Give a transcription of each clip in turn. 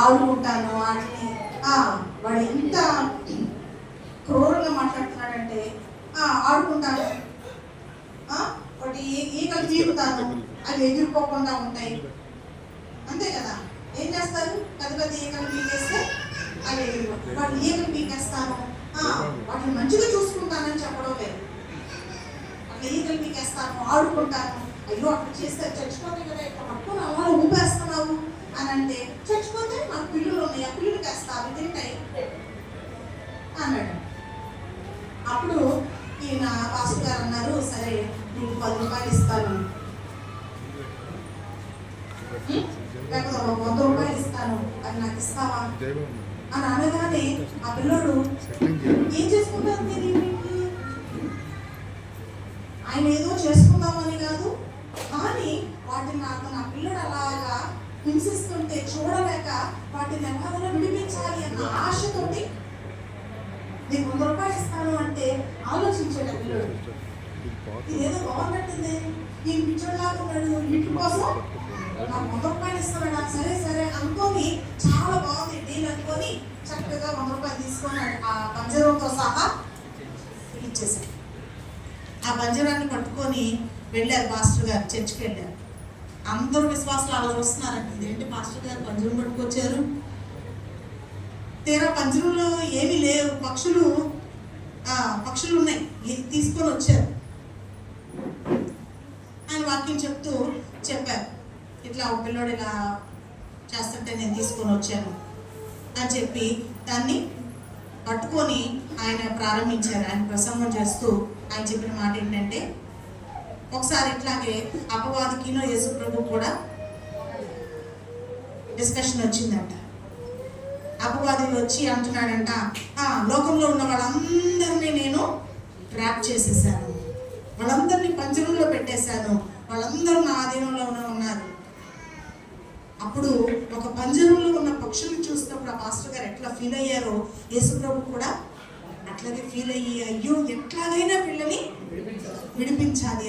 ఆడుకుంటాను వాటిని. వాడు ఎంత క్రూరంగా మాట్లాడుతున్నాడంటే ఆడుకుంటాను, వాటి ఈగలు తీరుతాను, అవి ఎగిరిపోకుండా ఉంటాయి. అంతే కదా, ఏం చేస్తారు? పెద్ద పెద్ద ఈగలు పీకేస్తే అవి ఎగిరిపోతాయి. వాడు ఈగలు పీకేస్తాను, వాటిని మంచిగా చూసుకుంటానని చెప్పడం లేదు. అట్లా ఈగలు పీకేస్తాను, ఆడుకుంటాను. అయ్యో అట్లా చేస్తే చచ్చిపోతే కదా, ఇట్లా పట్టుకుని అలా ఊపేస్తున్నావు అని అంటే, చచ్చిపోతే నాకు పిల్లులు ఉన్నాయి, ఆ పిల్లులకి వేస్తా, అవి తింటాయి అన్నాడు. అప్పుడు ఈయన పాస్టర్ గారు అన్నారు, సరే నీకు 10 రూపాయలు ఇస్తాను, లేకపోతే 100 రూపాయలు ఇస్తాను, అది నాకు ఇస్తావా అని అనగానే ఆ పిల్లోడు ఏం చేసుకుంటారు మీరు? ఆయన ఏదో చేసుకుందామని కాదు, కానీ వాటిని నాకు నా పిల్లడు అలాగా హింసిస్తుంటే చూడలేక వాటిని ఎలాగో విడిపించాలి అన్న ఆశతోటి నీకు 100 రూపాయలు ఇస్తాను అంటే ఆలోచించాడు ఆ పిల్లడు. ఇదేదో బాగున్నట్టుంది, ఈ పిచ్చోడ్లాగా ఉన్నాడు, ఇంటి కోసం నాకు 100 రూపాయలు ఇస్తున్నాడు, సరే సరే అనుకొని చాలా బాగుంది డీల్ అనుకొని చక్కగా 100 రూపాయలు తీసుకొని ఆ పంజరంతో సహా ఇచ్చేసాడు. ఆ పంజరాన్ని పట్టుకొని వెళ్ళారు పాస్టర్ గారు, చర్చికి వెళ్ళారు. అందరూ విశ్వాసాలు అలా వస్తున్నారంట, ఇదేంటి పాస్టర్ గారు పంజరం పట్టుకొచ్చారు? తీరా పంజరంలో ఏమీ లేవు, పక్షులు ఉన్నాయి, తీసుకొని వచ్చారు. ఆయన వాక్యం చెప్పారు, ఇట్లా ఒక పిల్లోడు ఇలా చేస్తుంటే నేను తీసుకొని వచ్చాను అని చెప్పి దాన్ని పట్టుకొని ఆయన ప్రారంభించారు. ఆయన ప్రసంగం చేస్తూ ఆయన చెప్పిన మాట ఏంటంటే, ఒకసారి ఇట్లాగే అపవాదికినో యేసు ప్రభు కూడా డిస్కషన్ వచ్చిందంట. అపవాది వచ్చి అంటున్నాడంట, లోకంలో ఉన్న వాళ్ళందరినీ నేను ట్రాప్ చేసేసాను, వాళ్ళందరినీ పంజరంలో పెట్టేశాను, వాళ్ళందరూ నా ఆధీనంలో ఉన్నారు. అప్పుడు ఒక పంజరంలో ఉన్న పక్షులను చూసినప్పుడు ఆ పాస్టర్ గారు ఎట్లా ఫీల్ అయ్యారో యేసు ప్రభు కూడా అట్లాగే ఫీల్ అయ్యి, అయ్యో ఎట్లాగైనా పిల్లని విడిపించాలి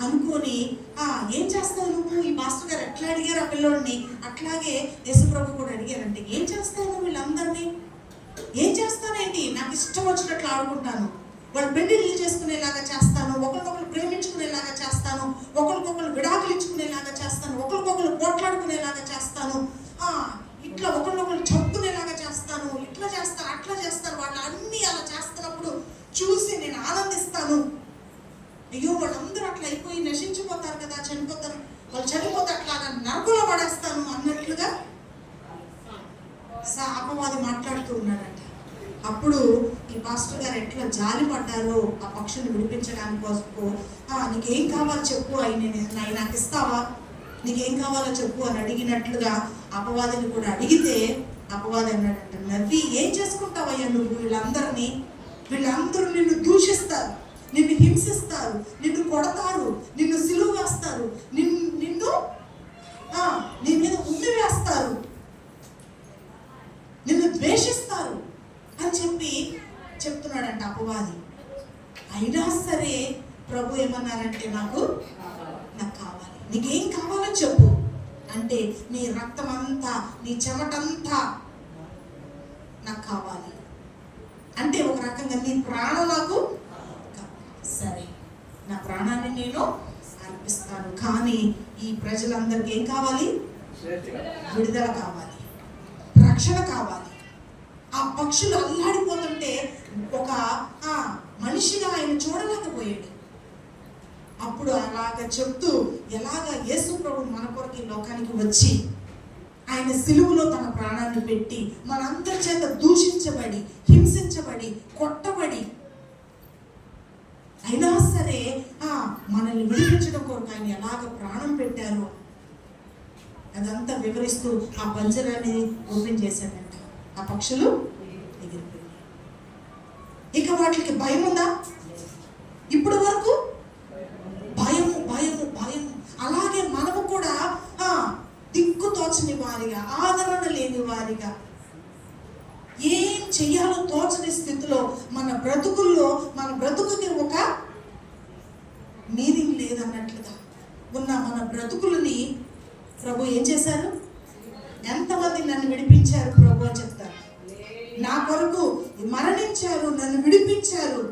అనుకొని ఏం చేస్తావు నువ్వు? ఈ పాస్టర్ గారు ఎట్లా అడిగారు ఆ పిల్లోడిని, అట్లాగే యేసు ప్రభు కూడా అడిగారంటే, ఏం చేస్తావు నువ్వు వీళ్ళందరినీ? ఏం చేస్తానేంటి? నాకు ఇష్టం వచ్చినట్లు ఆడుకుంటాను, వాళ్ళు పెళ్లిళ్ళు చేసుకునేలాగా చేస్తాను, ఒకరికొకరు ప్రేమించుకునేలాగా చేస్తాను, ఒకరికొకరు విడాకులు ఇచ్చుకునేలాగా చేస్తాను, ఒకరికొకరు పోట్లాడుకునేలాగా చేస్తాను, ఇట్లా ఒకరికొకరు చెప్పుకునేలాగా చేస్తాను, ఇట్లా చేస్తాను, అట్లా చేస్తాను. వాళ్ళు అన్నీ అలా చేస్తున్నప్పుడు చూసి నేను ఆనందిస్తాను. అయ్యో వాళ్ళందరూ అట్లా అయిపోయి నశించిపోతారు కదా, చనిపోతారు, వాళ్ళు చనిపోతే అట్లాగా నరకులో పడేస్తాను అన్నట్లుగా అపవాది మాట్లాడుతూ ఉన్నాడంట. అప్పుడు ఈ పాస్టర్ గారు ఎట్లా జాలి పడ్డారో ఆ పక్షుని విడిపించడానికి కోసం, నీకేం కావాలో చెప్పు, ఆయన నాకు ఇస్తావా, నీకేం కావాలో చెప్పు అని అడిగినట్లుగా అపవాదిని కూడా అడిగితే అపవాది అన్నాడంట, నవ్వి ఏం చేసుకుంటావయ్యా నువ్వు? వీళ్ళందరూ నిన్ను దూషిస్తారు, నిన్ను హింసిస్తారు, నిన్ను కొడతారు, నిన్ను సిలువ వేస్తారు, నిన్ను నీ మీద ఉమ్మి వేస్తారు, నిన్ను ద్వేషిస్తారు అని చెప్పి చెప్తున్నాడంట అపవాది. అయినా సరే ప్రభు ఏమన్నారంటే, నాకు కావాలి, నీకేం కావాలో చెప్పు అంటే, నీ రక్తం అంతా, నీ చెమటంతా నాకు కావాలి అంటే, ఒక రకంగా నీ ప్రాణం నాకు సరే, నా ప్రాణాన్ని నేను అర్పిస్తాను, కానీ ఈ ప్రజలందరికీ ఏం కావాలి? విడుదల కావాలి, రక్షణ కావాలి. ఆ పక్షులు అల్లాడిపోతుంటే ఒక మనిషిగా ఆయన చూడలేకపోయాడు. అప్పుడు అలాగ చెప్తూ, ఎలాగ యేసు ప్రభు మన కొరకు ఈ లోకానికి వచ్చి ఆయన సిలువలో తన ప్రాణాన్ని పెట్టి మనందరి చేత దూషించబడి, హింసించబడి, కొట్టబడి, అయినా సరే మనల్ని విడిపించడం కొరకు ఆయన ఎలాగ ప్రాణం పెట్టారో అదంతా వివరిస్తూ ఆ పంజరాన్ని ఓపెన్ చేశాడంట. ఆ పక్షులు ఎగిరిపోయాయి. ఇక వాటికి భయం ఉందా? ఇప్పుడు వరకు భయము భయము భయము. అలాగే మనము కూడా దిక్కు తోచని వారిగా, ఆదరణ లేని వారిగా, ఏం చెయ్యాలో తోచని స్థితిలో మన బ్రతుకుకి ఒక మీనింగ్ లేదన్నట్లుగా ఉన్న మన బ్రతుకులని ప్రభు ఏం చేశారు? ఎంతమంది నన్ను విడిపించారు ప్రభు అని చెప్తారు. నా కొరకు మరణించారు, నన్ను విడిపించారు,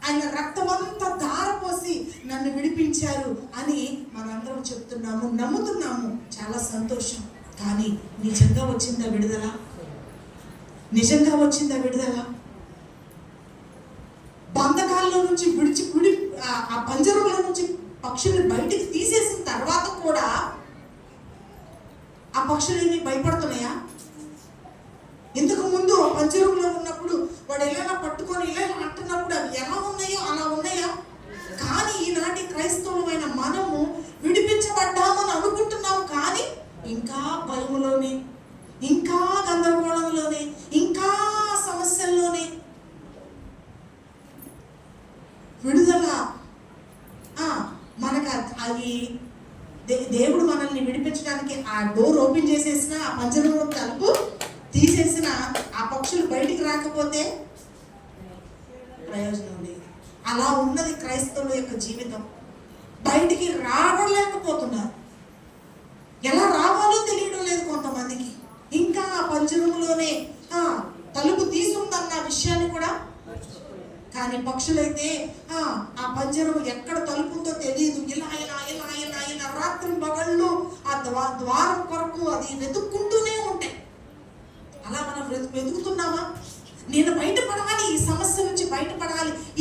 ఆయన రక్తమంతా ధారపోసి నన్ను విడిపించారు అని మనందరం చెప్తున్నాము, నమ్ముతున్నాము. చాలా సంతోషం. కానీ నిజంగా వచ్చిందా విడుదల? నిజంగా వచ్చిందా విడుదల? బంధకాల్లో నుంచి ఆ పంజరంలో నుంచి పక్షుల్ని బయటికి తీసేసిన తర్వాత కూడా ఆ పక్షులు ఏమి భయపడుతున్నాయా? ఇంతకు ముందు పంజరంలో ఉన్నప్పుడు వాడు ఎలా పట్టుకొని ఇలా అంటున్నప్పుడు అవి ఎలా ఉన్నాయో అలా ఉన్నాయా? కానీ ఈనాటి క్రైస్తవులమైన మనము విడిపించబడ్డామని అనుకుంటున్నాము, కానీ ఇంకా భయములోనే, ఇంకా గందరగోళంలోనే, ఇంకా సమస్యల్లోనే. విడుదల మనకు అది దేవుడు మనల్ని విడిపించడానికి ఆ డోర్ ఓపెన్ చేసేసిన, ఆ పంజరంలో తలుపు తీసేసిన, ఆ పక్షులు బయటికి రాకపోతే ప్రయోజనం లేదు. అలా ఉన్నది క్రైస్తవుల యొక్క జీవితం. బయటికి రావలేకపోతున్నారు. ఎలా రావాలో తెలియడం లేదు కొంతమందికి. ఇంకా ఆ పంజరంలోనే తలుపు తీసుందన్న విషయాన్ని కూడా. కానీ పక్షులైతే ఆ పంజరం ఎక్కడ తలుపు ఉందో తెలియదు. ఇలా ఇలా ఇలా ఇలా ఇలా రాత్రి పగళ్ళు ఆ ద్వారం కొరకు అది వెతుక్కుంటూనే ఉంటాయి. అలా మనం వెతుకుతున్నామా? నేను బయటపడాలి, ఈ సమస్య నుంచి బయటపడాలి, ఈ